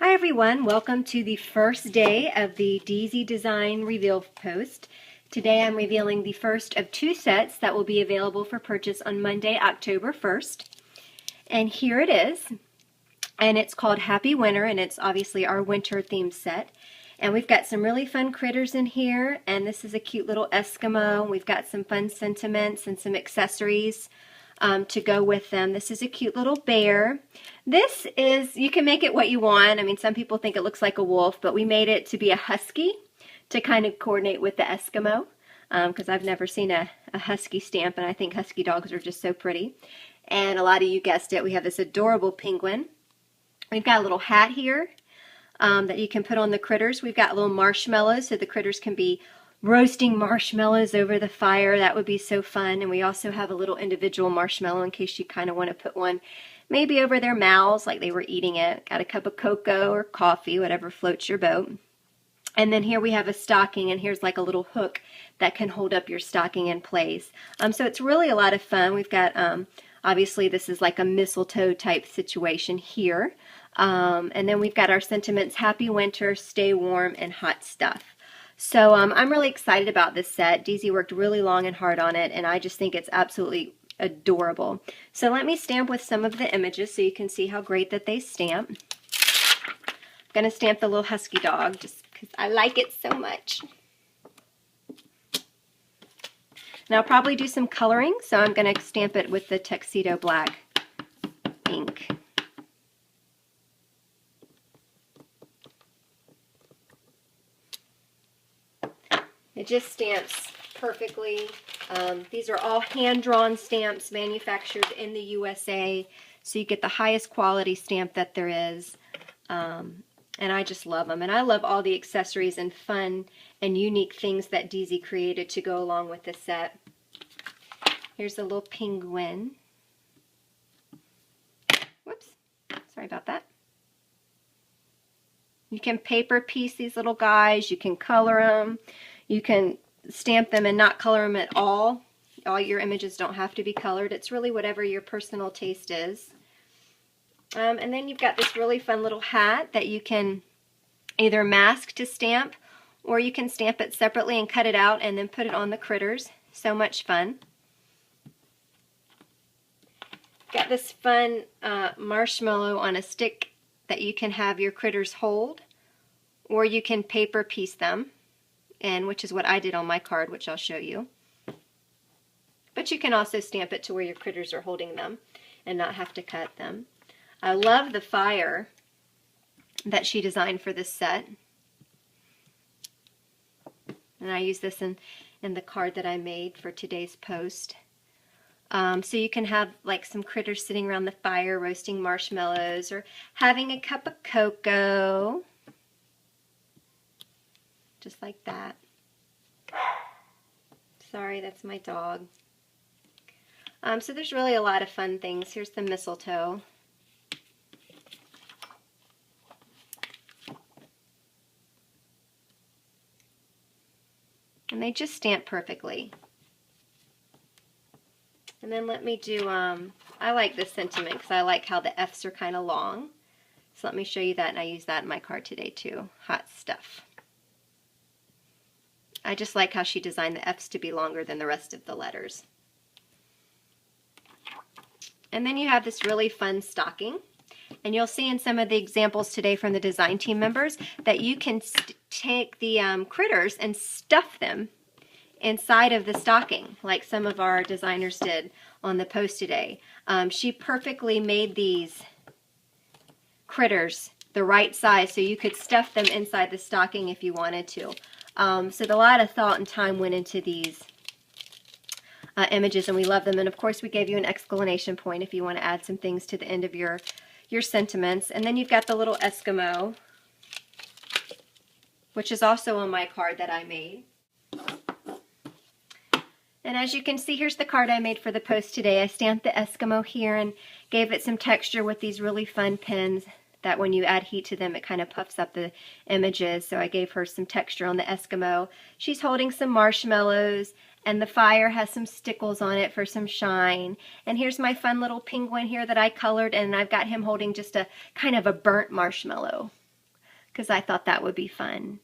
Hi everyone, welcome to the first day of the Deasy Design Reveal Post. Today I'm revealing the first of two sets that will be available for purchase on Monday, October 1st. And here it is. And it's called Happy Winter, and it's obviously our winter themed set. And we've got some really fun critters in here, and this is a cute little Eskimo. We've got some fun sentiments and some accessories to go with them. This is a cute little bear. This is, you can make it what you want. I mean, some people think it looks like a wolf, but we made it to be a husky to kind of coordinate with the Eskimo, because I've never seen a husky stamp, and I think husky dogs are just so pretty. And a lot of you guessed it, we have this adorable penguin. We've got a little hat here that you can put on the critters. We've got little marshmallows so the critters can be roasting marshmallows over the fire. That would be so fun. And we also have a little individual marshmallow in case you kind of want to put one maybe over their mouths like they were eating it. Got a cup of cocoa or coffee, whatever floats your boat. And then here we have a stocking, and here's like a little hook that can hold up your stocking in place. So it's really a lot of fun. We've got, obviously this is like a mistletoe type situation here. And then we've got our sentiments, Happy Winter, Stay Warm, and Hot Stuff. So I'm really excited about this set. Deasy worked really long and hard on it, and I just think it's absolutely adorable. So let me stamp with some of the images so you can see how great that they stamp. I'm going to stamp the little husky dog just because I like it so much. And I'll probably do some coloring, so I'm going to stamp it with the Tuxedo Black ink. It just stamps perfectly. These are all hand-drawn stamps manufactured in the USA, so you get the highest quality stamp that there is. And I just love them. And I love all the accessories and fun and unique things that Deasy created to go along with this set. Here's a little penguin. Whoops, sorry about that. You can paper piece these little guys. You can color them. You can stamp them and not color them at all. All your images don't have to be colored. It's really whatever your personal taste is. And then you've got this really fun little hat that you can either mask to stamp, or you can stamp it separately and cut it out and then put it on the critters. So much fun. Got this fun marshmallow on a stick that you can have your critters hold, or you can paper piece them, and which is what I did on my card, which I'll show you. But you can also stamp it to where your critters are holding them and not have to cut them. I love the fire that she designed for this set. And I use this in the card that I made for today's post. So you can have like some critters sitting around the fire roasting marshmallows, or having a cup of cocoa. Just like that. Sorry, that's my dog. So there's really a lot of fun things. Here's the mistletoe. And they just stamp perfectly. And then let me do, I like this sentiment because I like how the F's are kind of long. So let me show you that, and I use that in my card today too. Hot Stuff. I just like how she designed the F's to be longer than the rest of the letters. And then you have this really fun stocking. And you'll see in some of the examples today from the design team members that you can take the critters and stuff them inside of the stocking, like some of our designers did on the post today. She perfectly made these critters the right size so you could stuff them inside the stocking if you wanted to. So a lot of thought and time went into these images, and we love them. And of course we gave you an exclamation point if you want to add some things to the end of your sentiments. And then you've got the little Eskimo, which is also on my card that I made. And as you can see, here's the card I made for the post today. I stamped the Eskimo here and gave it some texture with these really fun pins that when you add heat to them, it kind of puffs up the images. So I gave her some texture on the Eskimo. She's holding some marshmallows, and the fire has some stickles on it for some shine. And here's my fun little penguin here that I colored, and I've got him holding just a kind of a burnt marshmallow. because I thought that would be fun.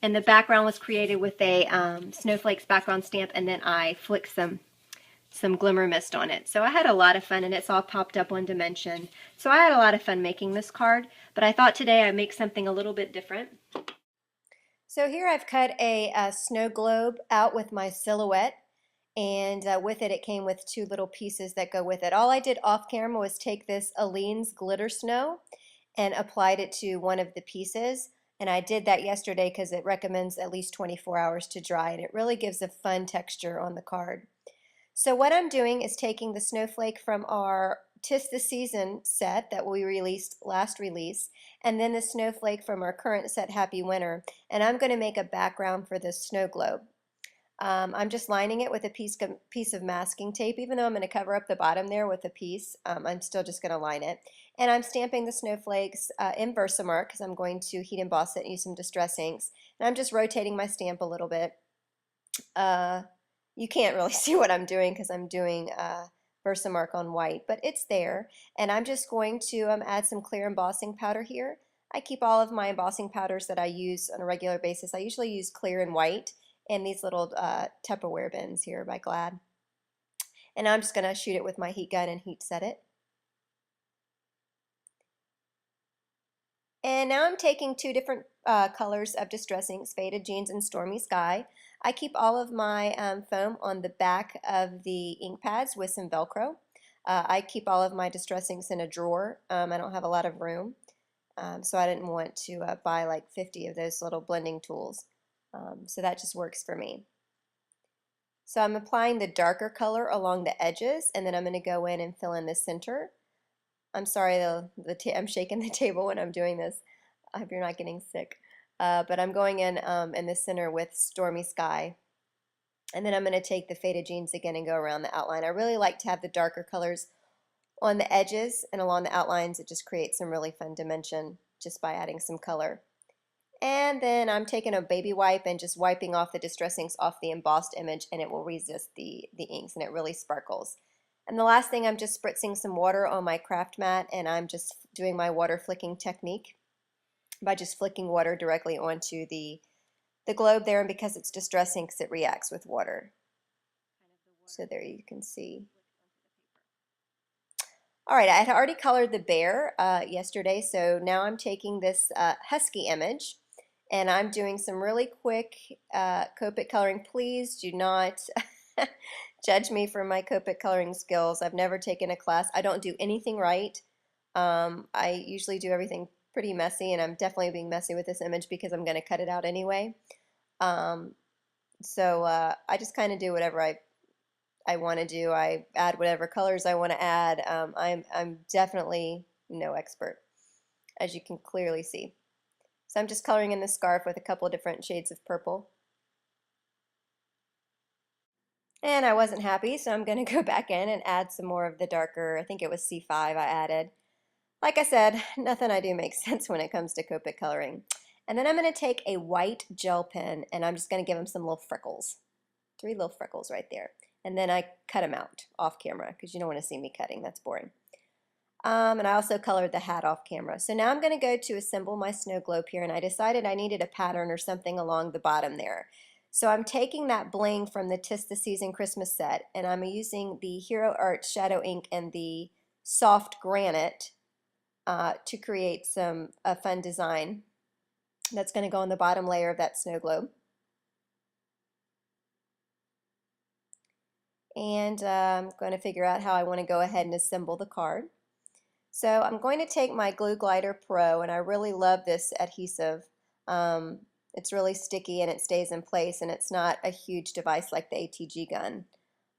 And the background was created with a snowflakes background stamp, and then I flicked some glimmer mist on it. So I had a lot of fun, and it's all popped up on Dimension. So I had a lot of fun making this card, but I thought today I'd make something a little bit different. So here I've cut a snow globe out with my silhouette, and with it came with two little pieces that go with it. All I did off camera was take this Aleene's glitter snow and applied it to one of the pieces. And I did that yesterday because it recommends at least 24 hours to dry, and it really gives a fun texture on the card. So what I'm doing is taking the snowflake from our Tis the Season set that we released last release, and then the snowflake from our current set, Happy Winter, and I'm going to make a background for this snow globe. I'm just lining it with a piece of masking tape. Even though I'm going to cover up the bottom there with a piece, I'm still just going to line it. And I'm stamping the snowflakes in Versamark because I'm going to heat emboss it and use some distress inks. And I'm just rotating my stamp a little bit. You can't really see what I'm doing because I'm doing Versamark on white, but it's there. And I'm just going to add some clear embossing powder here. I keep all of my embossing powders that I use on a regular basis. I usually use clear and white in these little Tupperware bins here by Glad. And I'm just going to shoot it with my heat gun and heat set it. And now I'm taking two different colors of Distress Inks, Faded Jeans and Stormy Sky. I keep all of my foam on the back of the ink pads with some Velcro. I keep all of my Distress Inks in a drawer. I don't have a lot of room, so I didn't want to buy like 50 of those little blending tools. So that just works for me. So I'm applying the darker color along the edges, and then I'm going to go in and fill in the center. I'm sorry, I'm shaking the table when I'm doing this. I hope you're not getting sick. But I'm going in the center with Stormy Sky. And then I'm going to take the Faded Jeans again and go around the outline. I really like to have the darker colors on the edges and along the outlines. It just creates some really fun dimension just by adding some color. And then I'm taking a baby wipe and just wiping off the Distress Inks off the embossed image, and it will resist the inks, and it really sparkles. And the last thing, I'm just spritzing some water on my craft mat, and I'm just doing my water flicking technique by just flicking water directly onto the globe there, and because it's Distress Inks, it reacts with water. So there you can see. All right, I had already colored the bear yesterday, so now I'm taking this husky image, and I'm doing some really quick Copic coloring. Please do not judge me for my Copic coloring skills. I've never taken a class. I don't do anything right. I usually do everything pretty messy, and I'm definitely being messy with this image because I'm going to cut it out anyway. So I just kind of do whatever I want to do. I add whatever colors I want to add. I'm definitely no expert, as you can clearly see. So I'm just coloring in the scarf with a couple different shades of purple. And I wasn't happy, so I'm going to go back in and add some more of the darker, I think it was C5 I added. Like I said, nothing I do makes sense when it comes to Copic coloring. And then I'm going to take a white gel pen, and I'm just going to give them some little freckles. 3 little freckles right there. And then I cut them out off camera because you don't want to see me cutting. That's boring. And I also colored the hat off camera. So now I'm going to go to assemble my snow globe here, and I decided I needed a pattern or something along the bottom there. So I'm taking that bling from the Tis the Season Christmas set, and I'm using the Hero Art Shadow Ink and the Soft Granite to create a fun design that's going to go on the bottom layer of that snow globe. And I'm going to figure out how I want to go ahead and assemble the card. So I'm going to take my Glue Glider Pro, and I really love this adhesive. It's really sticky and it stays in place, and it's not a huge device like the ATG gun.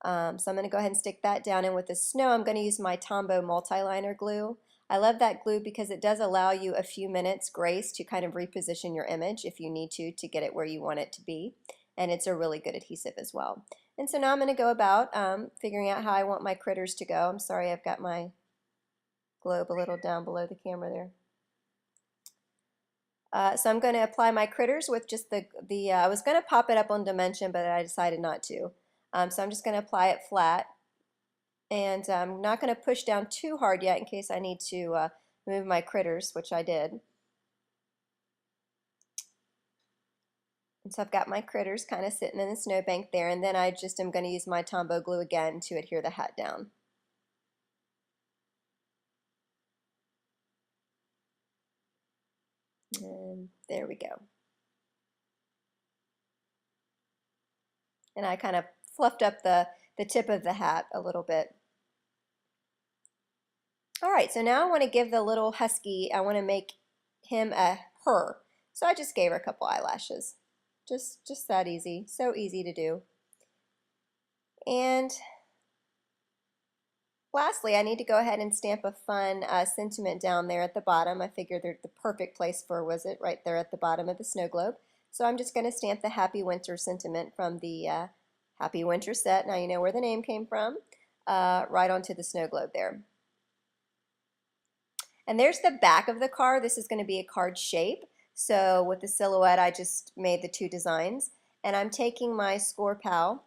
So I'm going to go ahead and stick that down, and with the snow I'm going to use my Tombow multi-liner glue. I love that glue because it does allow you a few minutes grace to kind of reposition your image if you need to get it where you want it to be, and it's a really good adhesive as well. And so now I'm going to go about figuring out how I want my critters to go. I'm sorry, I've got my globe a little down below the camera there. So I'm going to apply my critters with just I was going to pop it up on Dimension, but I decided not to. So I'm just going to apply it flat. And I'm not going to push down too hard yet in case I need to move my critters, which I did. And so I've got my critters kind of sitting in the snowbank there, and then I just am going to use my Tombow glue again to adhere the hat down. And there we go. And I kind of fluffed up the tip of the hat a little bit. All right, so now I want to give the little husky, I want to make him a her. So I just gave her a couple eyelashes. Just that easy, so easy to do. And lastly, I need to go ahead and stamp a fun sentiment down there at the bottom. I figured the perfect place for was it right there at the bottom of the snow globe. So I'm just going to stamp the Happy Winter sentiment from the Happy Winter set. Now you know where the name came from. Right onto the snow globe there. And there's the back of the card. This is going to be a card shape. So with the silhouette, I just made the two designs. And I'm taking my Score Pal,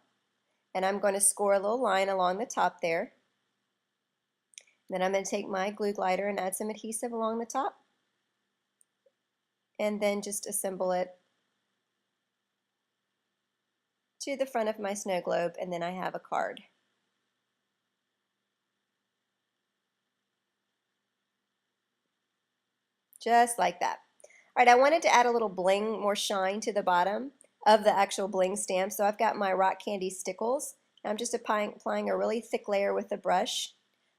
and I'm going to score a little line along the top there. Then I'm going to take my glue glider and add some adhesive along the top. And then just assemble it to the front of my snow globe, and then I have a card. Just like that. All right, I wanted to add a little bling, more shine to the bottom of the actual bling stamp. So I've got my rock candy stickles. I'm just applying a really thick layer with the brush.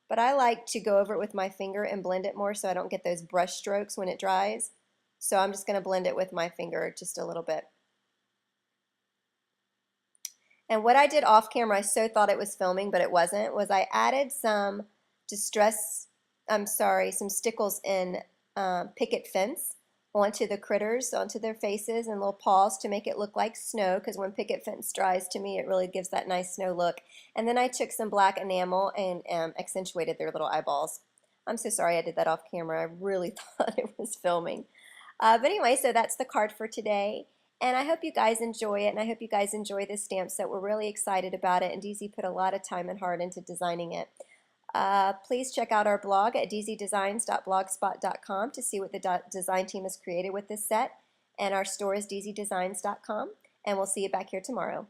But I like to go over it with my finger and blend it more so I don't get those brush strokes when it dries. So I'm just going to blend it with my finger just a little bit. And what I did off camera, I so thought it was filming, but it wasn't, was I added some some stickles in picket fence onto the critters, onto their faces and little paws to make it look like snow, because when picket fence dries, to me, it really gives that nice snow look. And then I took some black enamel and accentuated their little eyeballs. I'm so sorry I did that off camera. I really thought it was filming. But anyway, so that's the card for today. And I hope you guys enjoy it, and I hope you guys enjoy this stamp set. We're really excited about it, and Deasy put a lot of time and heart into designing it. Please check out our blog at deasydesigns.blogspot.com to see what the design team has created with this set. And our store is deasydesigns.com. And we'll see you back here tomorrow.